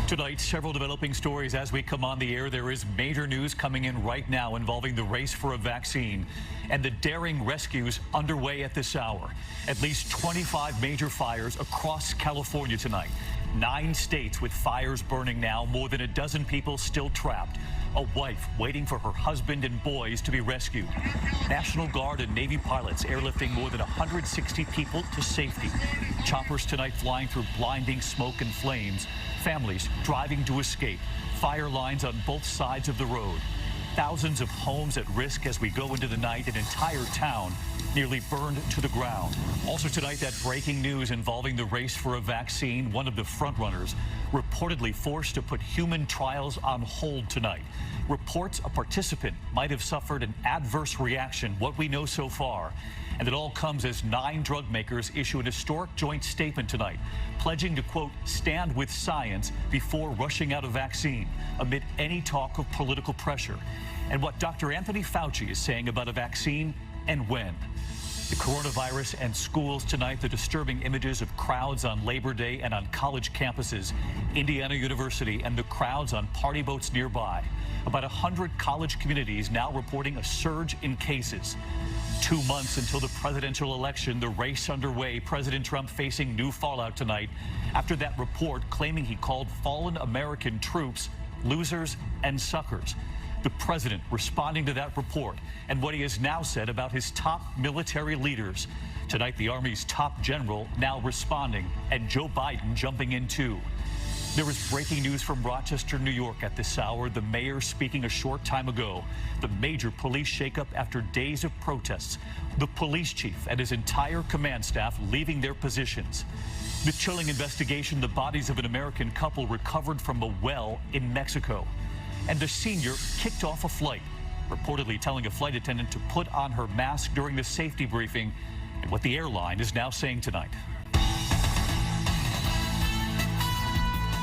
Tonight, several developing stories as we come on the air. There is major news coming in right now involving the race for a vaccine and the daring rescues underway at this hour. At least 25 major fires across California tonight. 9 states with fires burning now, more than a dozen people still trapped. A wife waiting for her husband and boys to be rescued. National Guard and Navy pilots airlifting more than 160 people to safety. Choppers tonight flying through blinding smoke and flames. Families driving to escape. Fire lines on both sides of the road. Thousands of homes at risk as we go into the night. An entire town nearly burned to the ground. Also tonight, that breaking news involving the race for a vaccine. One of the frontrunners reportedly forced to put human trials on hold tonight. Reports a participant might have suffered an adverse reaction, what we know so far. And it all comes as 9 drug makers issue an historic joint statement tonight, pledging to, quote, stand with science before rushing out a vaccine amid any talk of political pressure. And what Dr. Anthony Fauci is saying about a vaccine and when. The coronavirus and schools tonight, the disturbing images of crowds on Labor Day and on college campuses, Indiana University, and the crowds on party boats nearby. About 100 college communities now reporting a surge in cases. 2 months until the presidential election, the race underway. President Trump facing new fallout tonight after that report claiming he called fallen American troops losers and suckers. The president responding to that report and what he has now said about his top military leaders. Tonight, the Army's top general now responding, and Joe Biden jumping in too. There is breaking news from Rochester, New York at this hour. The mayor speaking a short time ago. The major police shakeup after days of protests. The police chief and his entire command staff leaving their positions. The chilling investigation, the bodies of an American couple recovered from a well in Mexico. And the senior kicked off a flight, reportedly telling a flight attendant to put on her mask during the safety briefing, and what the airline is now saying tonight.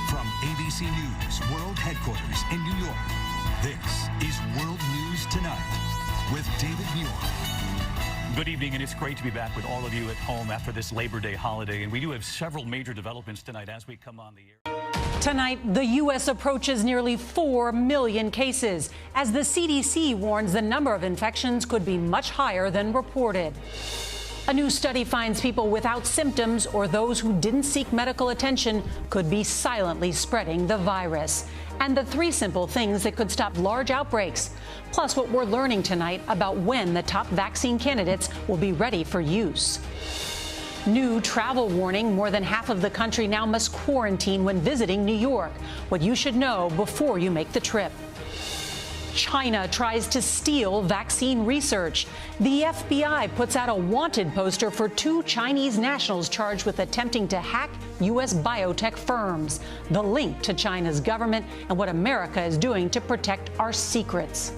From ABC News World Headquarters in New York, this is World News Tonight with David Muir. Good evening, and it's great to be back with all of you at home after this Labor Day holiday. And we do have several major developments tonight as we come on the air. Tonight, the U.S. approaches nearly 4 million cases as the CDC warns the number of infections could be much higher than reported. A new study finds people without symptoms or those who didn't seek medical attention could be silently spreading the virus. And the 3 simple things that could stop large outbreaks. Plus, what we're learning tonight about when the top vaccine candidates will be ready for use. New travel warning. More than half of the country now must quarantine when visiting New York. What you should know before you make the trip. China tries to steal vaccine research. The FBI puts out a wanted poster for 2 Chinese nationals charged with attempting to hack U.S. biotech firms. The link to China's government and what America is doing to protect our secrets.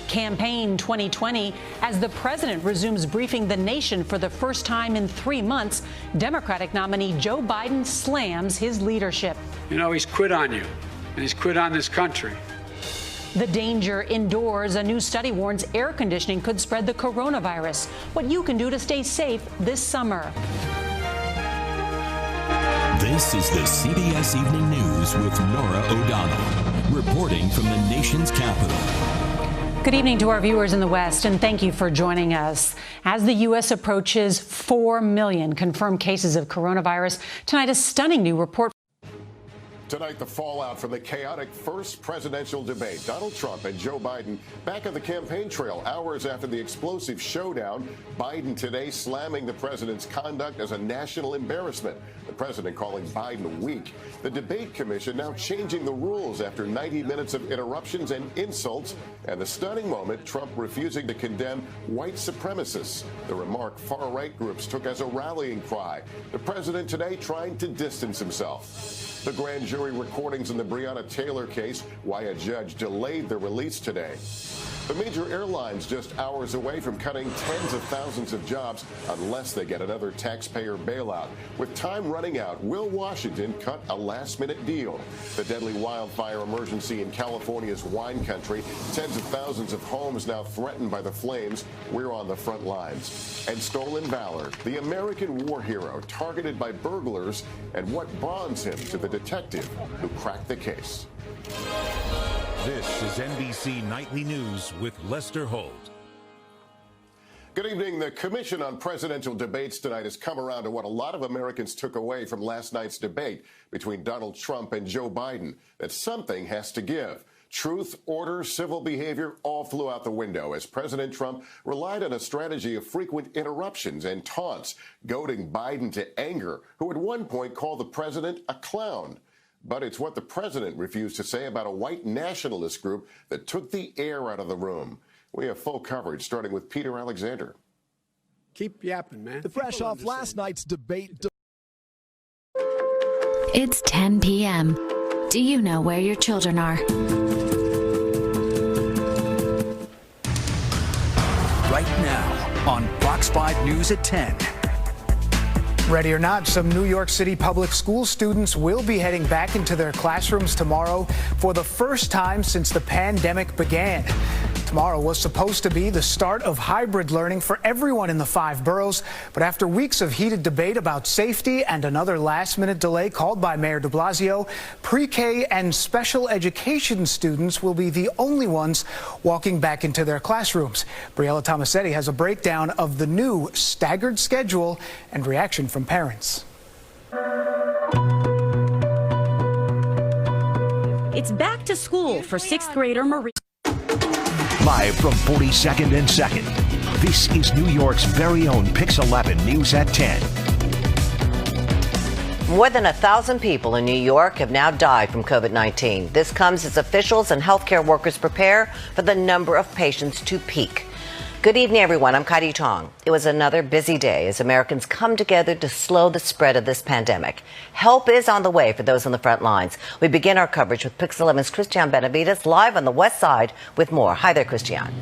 Campaign 2020. As the president resumes briefing the nation for the first time in 3 months, Democratic nominee Joe Biden slams his leadership. You know, he's quit on you, and he's quit on this country. The danger indoors. A new study warns air conditioning could spread the coronavirus. What you can do to stay safe this summer. This is the CBS Evening News with Norah O'Donnell, reporting from the nation's capital. Good evening to our viewers in the West, and thank you for joining us. As the U.S. approaches 4 million confirmed cases of coronavirus, tonight a stunning new report. Tonight, the fallout from the chaotic first presidential debate. Donald Trump and Joe Biden back on the campaign trail hours after the explosive showdown. Biden today slamming the president's conduct as a national embarrassment. The president calling Biden weak. The debate commission now changing the rules after 90 minutes of interruptions and insults. And the stunning moment, Trump refusing to condemn white supremacists. The remark far-right groups took as a rallying cry. The president today trying to distance himself. The grand jury recordings in the Breonna Taylor case, why a judge delayed the release today. The major airlines just hours away from cutting tens of thousands of jobs unless they get another taxpayer bailout. With time running out, will Washington cut a last-minute deal? The deadly wildfire emergency in California's wine country, tens of thousands of homes now threatened by the flames. We're on the front lines. And stolen valor, the American war hero targeted by burglars, and what bonds him to the detective who cracked the case. This is NBC Nightly News with Lester Holt. Good evening. The Commission on Presidential Debates tonight has come around to what a lot of Americans took away from last night's debate between Donald Trump and Joe Biden, that something has to give. Truth, order, civil behavior all flew out the window as President Trump relied on a strategy of frequent interruptions and taunts, goading Biden to anger, who at one point called the president a clown. But it's what the president refused to say about a white nationalist group that took the air out of the room. We have full coverage, starting with Peter Alexander. Keep yapping, man. Fresh off last night's debate. It's 10 p.m. Do you know where your children are? Right now on Fox 5 News at 10. Ready or not, some New York City public school students will be heading back into their classrooms tomorrow for the first time since the pandemic began. Tomorrow was supposed to be the start of hybrid learning for everyone in the 5 boroughs, but after weeks of heated debate about safety and another last-minute delay called by Mayor de Blasio, pre-K and special education students will be the only ones walking back into their classrooms. Briella Tomasetti has a breakdown of the new staggered schedule and reaction from parents. It's back to school for 6th grader Marie. Live from 42nd and 2nd, this is New York's very own PIX 11 News at 10. More than 1,000 people in New York have now died from COVID-19. This comes as officials and healthcare workers prepare for the number of patients to peak. Good evening, everyone. I'm Kaidi Tong. It was another busy day as Americans come together to slow the spread of this pandemic. Help is on the way for those on the front lines. We begin our coverage with PIX 11's Christian Benavides live on the West Side with more. Hi there, Christian.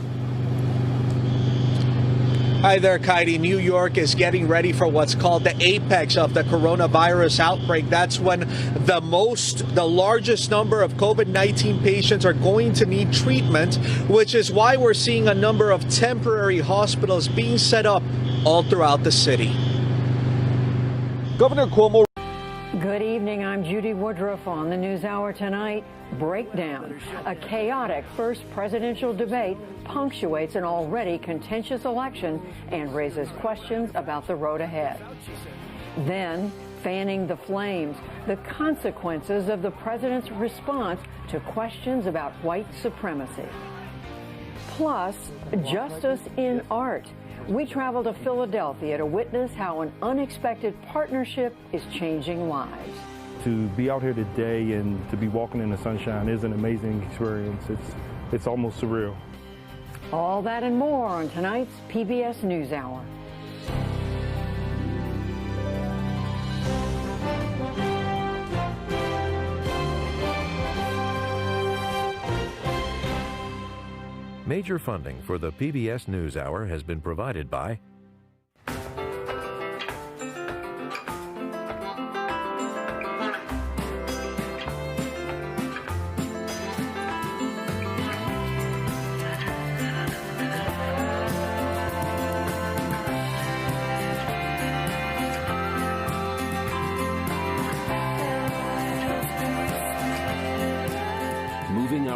Hi there, Kaidi. New York is getting ready for what's called the apex of the coronavirus outbreak. That's when the largest number of COVID-19 patients are going to need treatment, which is why we're seeing a number of temporary hospitals being set up all throughout the city. Governor Cuomo. Good evening. I'm Judy Woodruff on the NewsHour tonight. Breakdown. A chaotic first presidential debate punctuates an already contentious election and raises questions about the road ahead. Then, fanning the flames, the consequences of the president's response to questions about white supremacy. Plus, justice in art. We travel to Philadelphia to witness how an unexpected partnership is changing lives. To be out here today and to be walking in the sunshine is an amazing experience. It's almost surreal. All that and more on tonight's PBS Newshour. Major funding for the PBS Newshour has been provided by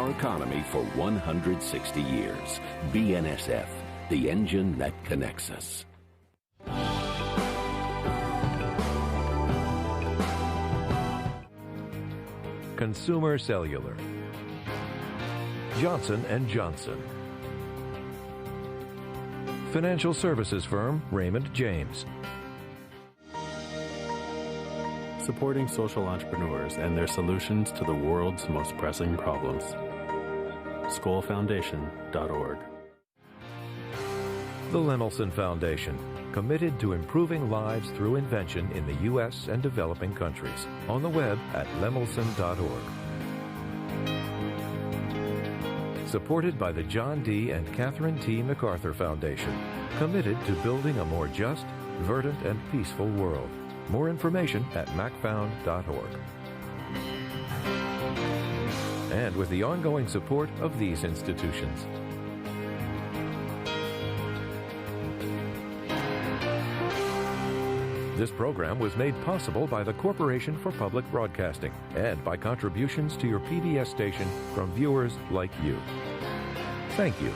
economy for 160 years. BNSF, the engine that connects us. Consumer Cellular, Johnson & Johnson, Financial Services Firm Raymond James. Supporting social entrepreneurs and their solutions to the world's most pressing problems. SkollFoundation.org. The Lemelson Foundation, committed to improving lives through invention in the U.S. and developing countries. On the web at lemelson.org. Supported by the John D. and Catherine T. MacArthur Foundation, committed to building a more just, verdant, and peaceful world. More information at macfound.org. And with the ongoing support of these institutions. This program was made possible by the Corporation for Public Broadcasting and by contributions to your PBS station from viewers like you. Thank you.